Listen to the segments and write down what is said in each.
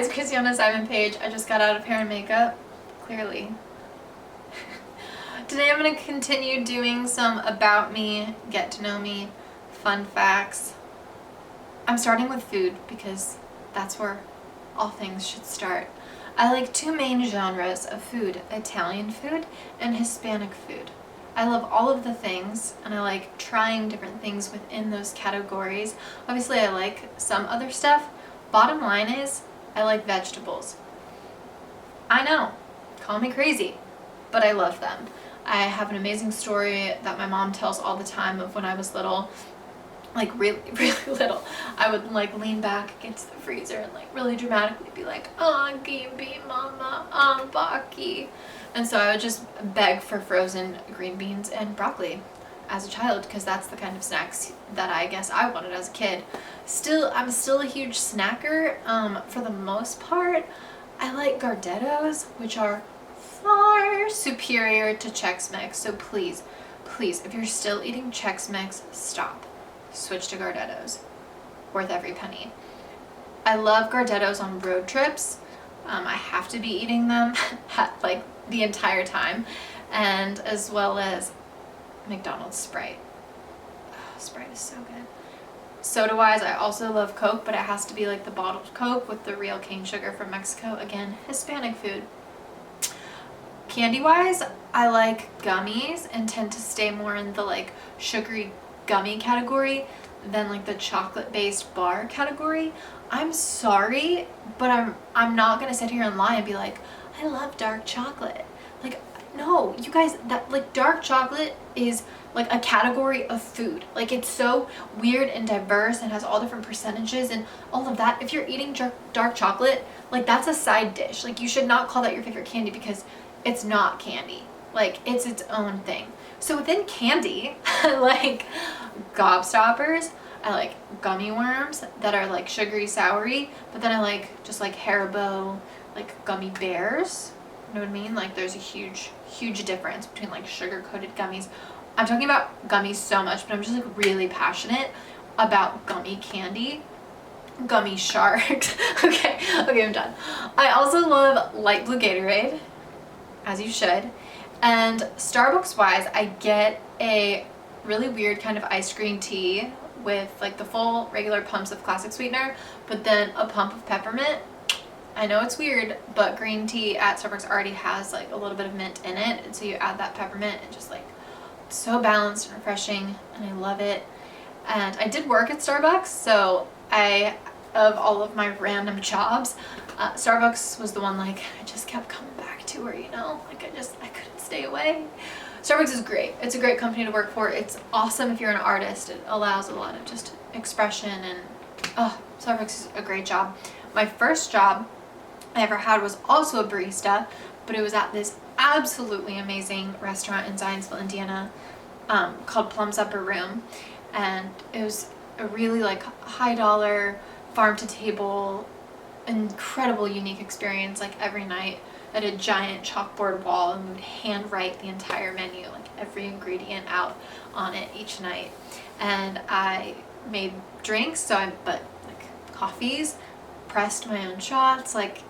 guys, Christiana-Simon page. I just got out of hair and makeup, clearly. Today I'm going to continue doing some about me, get to know me, fun facts. I'm starting with food because that's where all things should start. I like two main genres of food, Italian food and Hispanic food. I love all of the things and I like trying different things within those categories. Obviously I like some other stuff. Bottom line is, I like vegetables. I know, call me crazy, but I love them. I have an amazing story that my mom tells all the time of when I was little, like really, really little. I would like lean back against the freezer and like really dramatically be like, "Oh, gimby mama, baki." And so I would just beg for frozen green beans and broccoli as a child because that's the kind of snacks that I guess I wanted as a kid. I'm still a huge snacker. For the most part, I like Gardettos, which are far superior to Chex Mix. So please, if you're still eating Chex Mix, stop. Switch to Gardettos. Worth every penny. I love Gardettos on road trips. I have to be eating them like the entire time, and as well as McDonald's Sprite. Oh, Sprite is so good. Soda wise, I also love Coke, but it has to be like the bottled Coke with the real cane sugar from Mexico. Again, Hispanic food. Candy wise, I like gummies and tend to stay more in the like sugary gummy category than like the chocolate based bar category. I'm sorry, but I'm not gonna sit here and lie and be like, I love dark chocolate. Like, no, you guys, that like dark chocolate is like a category of food. Like, it's so weird and diverse and has all different percentages and all of that. If you're eating dark chocolate, like that's a side dish. Like, you should not call that your favorite candy because it's not candy. Like, it's its own thing. So within candy, I like Gobstoppers. I like gummy worms that are like sugary soury, but then I like just like Haribo, like gummy bears. You know what I mean? Like, there's a huge difference between like sugar coated gummies. I'm talking about gummies so much, but I'm just like really passionate about gummy candy. Gummy sharks. Okay, I'm done. I also love light blue Gatorade, as you should. And Starbucks wise, I get a really weird kind of iced green tea with like the full regular pumps of classic sweetener, but then a pump of peppermint. I know it's weird, but green tea at Starbucks already has like a little bit of mint in it, and so you add that peppermint and just like, it's so balanced and refreshing, and I love it. And I did work at Starbucks, so of all of my random jobs, Starbucks was the one like I just kept coming back to her, you know, like I couldn't stay away. Starbucks is great. It's a great company to work for. It's awesome if you're an artist. It allows a lot of just expression, and Starbucks is a great job. My first job I ever had was also a barista, but it was at this absolutely amazing restaurant in Zionsville, Indiana, called Plum's Upper Room, and it was a really like high dollar, farm to table, incredible unique experience. Like every night at a giant chalkboard wall, and we would hand write the entire menu, like every ingredient out on it each night. And I made drinks, but like coffees, pressed my own shots, like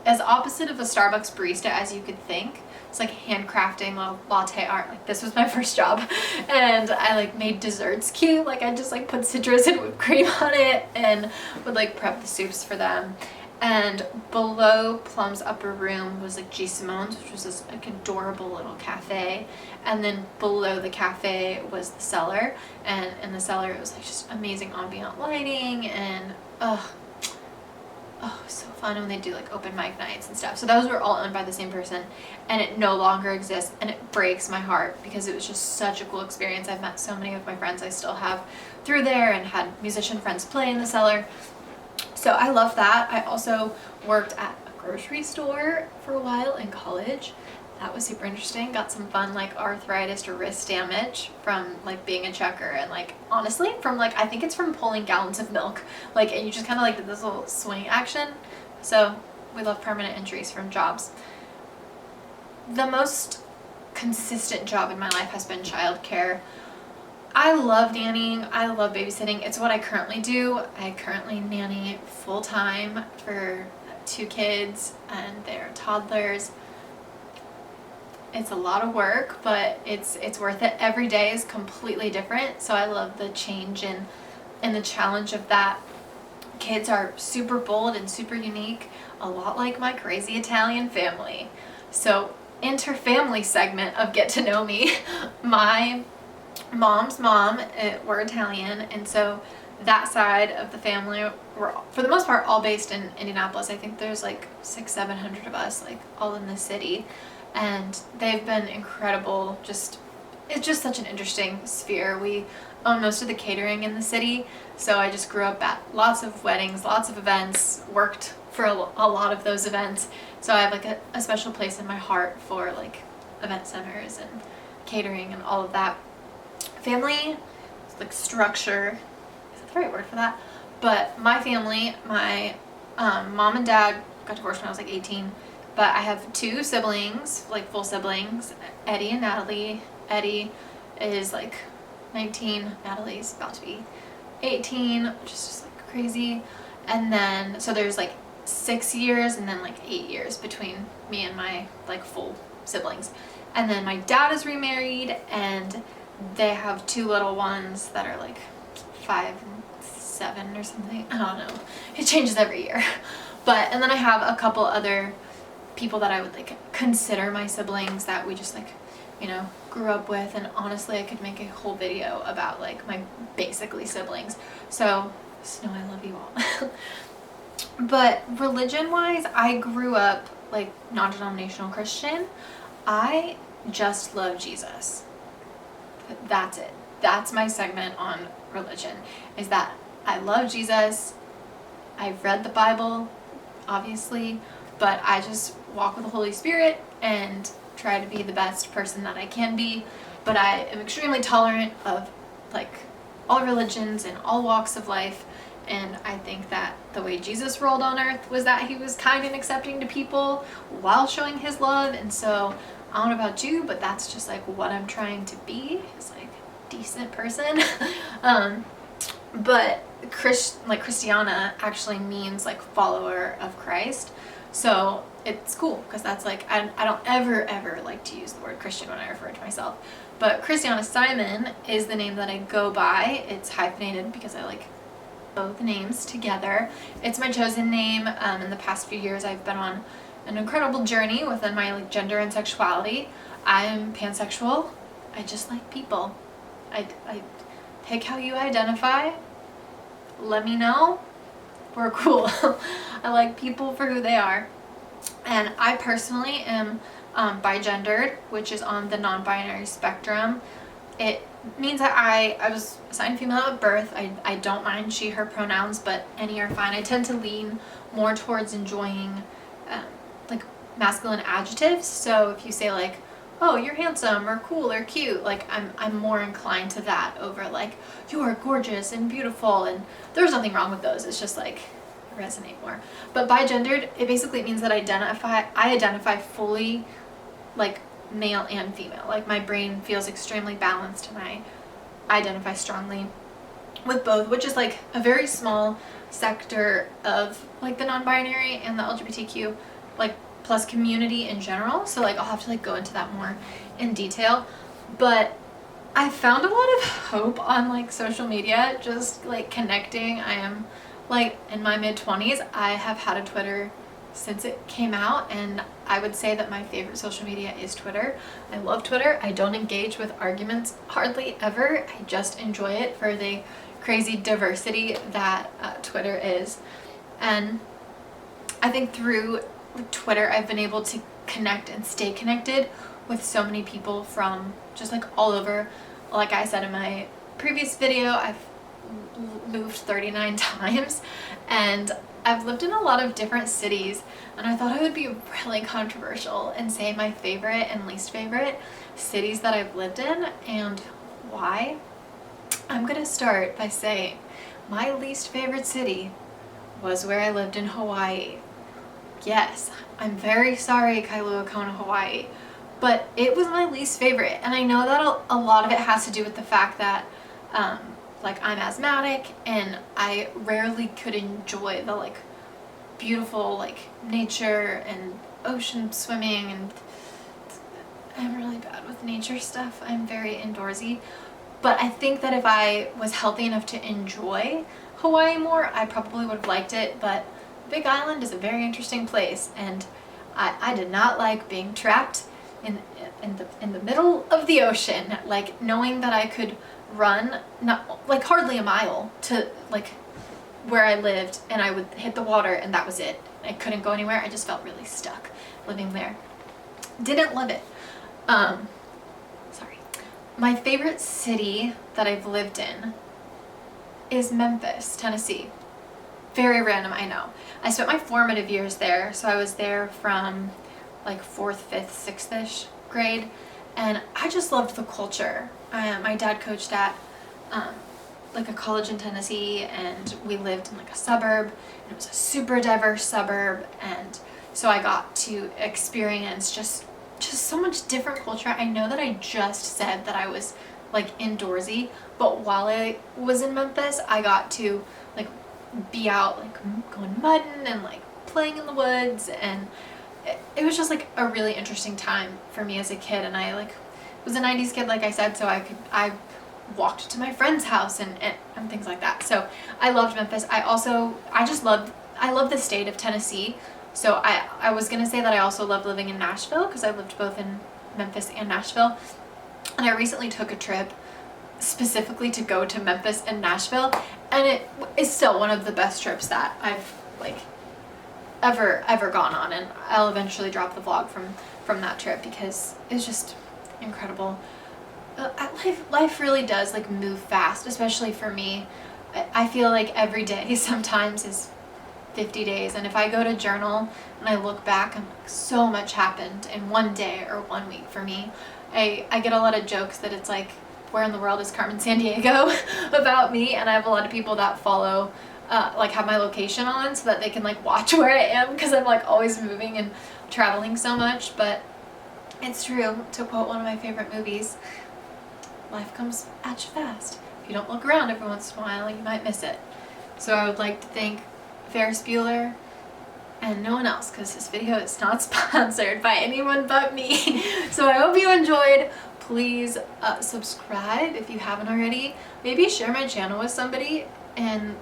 as opposite of a Starbucks barista as you could think. It's like handcrafting latte art. Like, this was my first job. And I like made desserts cute. Like, I just like put citrus and whipped cream on it and would like prep the soups for them. And below Plum's Upper Room was like G. Simone's, which was this like adorable little cafe. And then below the cafe was the cellar. And in the cellar it was like just amazing ambient lighting, and it was so fun when they do like open mic nights and stuff. So those were all owned by the same person, and it no longer exists, and it breaks my heart because it was just such a cool experience. I've met so many of my friends I still have through there, and had musician friends play in the cellar. So I love that. I also worked at a grocery store for a while in college. That was super interesting. Got some fun like arthritis or wrist damage from like being a checker, and like honestly from like, I think it's from pulling gallons of milk, like, and you just kind of like did this little swing action. So we love permanent injuries from jobs. The most consistent job in my life has been childcare. I love nannying. I love babysitting. It's what I currently do. I currently nanny full time for 2 kids and they're toddlers. It's a lot of work, but it's worth it. Every day is completely different, so I love the change and the challenge of that. Kids are super bold and super unique, a lot like my crazy Italian family. So inter-family segment of Get to Know Me, my mom's mom, we're Italian, and so that side of the family, we're for the most part all based in Indianapolis. I think there's like 600-700 of us, like all in the city, and they've been incredible. It's just such an interesting sphere. We own most of the catering in the city, so I just grew up at lots of weddings, lots of events, worked for a lot of those events, so I have like a special place in my heart for like event centers and catering and all of that. Family, like structure, is that the right word for that? But my family, my mom and dad got divorced when I was like 18, but I have 2 siblings, like full siblings, Eddie and Natalie. Eddie is like 19, Natalie's about to be 18, which is just like crazy. And then, so there's like 6 years and then like 8 years between me and my like full siblings. And then my dad is remarried and they have 2 little ones that are like 5 and 7 or something. I don't know. It changes every year. But, and then I have a couple other people that I would like consider my siblings that we just like, you know, grew up with. And honestly, I could make a whole video about like my basically siblings. So, Snow, I love you all. But religion wise, I grew up like non-denominational Christian. I just love Jesus. That's it. That's my segment on religion, is that I love Jesus. I've read the Bible, obviously, but I just walk with the Holy Spirit and try to be the best person that I can be. But I am extremely tolerant of like all religions and all walks of life. And I think that the way Jesus rolled on earth was that he was kind and accepting to people while showing his love. And so I don't know about you, but that's just like what I'm trying to be, is like a decent person. But Christiana actually means like follower of Christ. So it's cool because that's like, I don't ever like to use the word Christian when I refer to myself. But Christiana-Simon is the name that I go by. It's hyphenated because I like both names together. It's my chosen name. In the past few years, I've been on an incredible journey within my like gender and sexuality. I'm pansexual. I just like people. I pick how you identify. Let me know. We're cool. I like people for who they are. And I personally am bigendered, which is on the non-binary spectrum. It means that I was assigned female at birth. I don't mind she, her pronouns, but any are fine. I tend to lean more towards enjoying like masculine adjectives. So if you say like, oh, you're handsome or cool or cute, like I'm more inclined to that over like, you're gorgeous and beautiful. And there's nothing wrong with those. It's just like resonate more. But bigendered, it basically means that I identify fully like male and female. Like my brain feels extremely balanced and I identify strongly with both, which is like a very small sector of like the non-binary and the LGBTQ like plus community in general. So like I'll have to like go into that more in detail. But I found a lot of hope on like social media, just like connecting. I am like in my mid-20s. I have had a Twitter since it came out, and I would say that my favorite social media is Twitter. I love Twitter. I don't engage with arguments hardly ever. I just enjoy it for the crazy diversity that Twitter is. And I think through Twitter I've been able to connect and stay connected with so many people from just like all over. Like I said in my previous video, I've moved 39 times and I've lived in a lot of different cities, and I thought I would be really controversial and say my favorite and least favorite cities that I've lived in and why. I'm gonna start by saying my least favorite city was where I lived in Hawaii. Yes, I'm very sorry, Kailua Kona, Hawaii, but it was my least favorite. And I know that a lot of it has to do with the fact that like I'm asthmatic and I rarely could enjoy the like beautiful like nature and ocean swimming, and I'm really bad with nature stuff. I'm very indoorsy. But I think that if I was healthy enough to enjoy Hawaii more, I probably would have liked it. But Big Island is a very interesting place, and I did not like being trapped in the middle of the ocean, like knowing that I could run not like hardly a mile to like where I lived, and I would hit the water and that was it. I couldn't go anywhere. I just felt really stuck living there. Didn't love it. Sorry. My favorite city that I've lived in is Memphis, Tennessee. Very random, I know. I spent my formative years there, so I was there from like 4th, 5th, 6th-ish grade, and I just loved the culture. My dad coached at like a college in Tennessee, and we lived in like a suburb, and it was a super diverse suburb, and so I got to experience just so much different culture. I know that I just said that I was like indoorsy, but while I was in Memphis, I got to like be out like going mudding and like playing in the woods, and it was just like a really interesting time for me as a kid. And I like was a 90s kid, like I said, so I walked to my friend's house and things like that. So I loved Memphis. I love the state of Tennessee. So I was gonna say that I also loved living in Nashville, because I lived both in Memphis and Nashville. And I recently took a trip specifically to go to Memphis and Nashville, and it is still one of the best trips that I've like ever gone on, and I'll eventually drop the vlog from that trip because it's just incredible. Life really does like move fast, especially for me. I feel like every day sometimes is 50 days, and if I go to journal and I look back, I'm like, so much happened in one day or 1 week for me. I get a lot of jokes that it's like, where in the world is Carmen Sandiego about me, and I have a lot of people that follow like have my location on so that they can like watch where I am, because I'm like always moving and traveling so much. But it's true, to quote one of my favorite movies, life comes at you fast. If you don't look around every once in a while, you might miss it. So I would like to thank Ferris Bueller and no one else, because this video is not sponsored by anyone but me. So I hope you enjoyed. Please subscribe if you haven't already. Maybe share my channel with somebody, and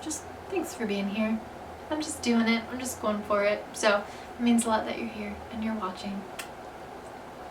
just thanks for being here. I'm just doing it. I'm just going for it. So it means a lot that you're here and you're watching.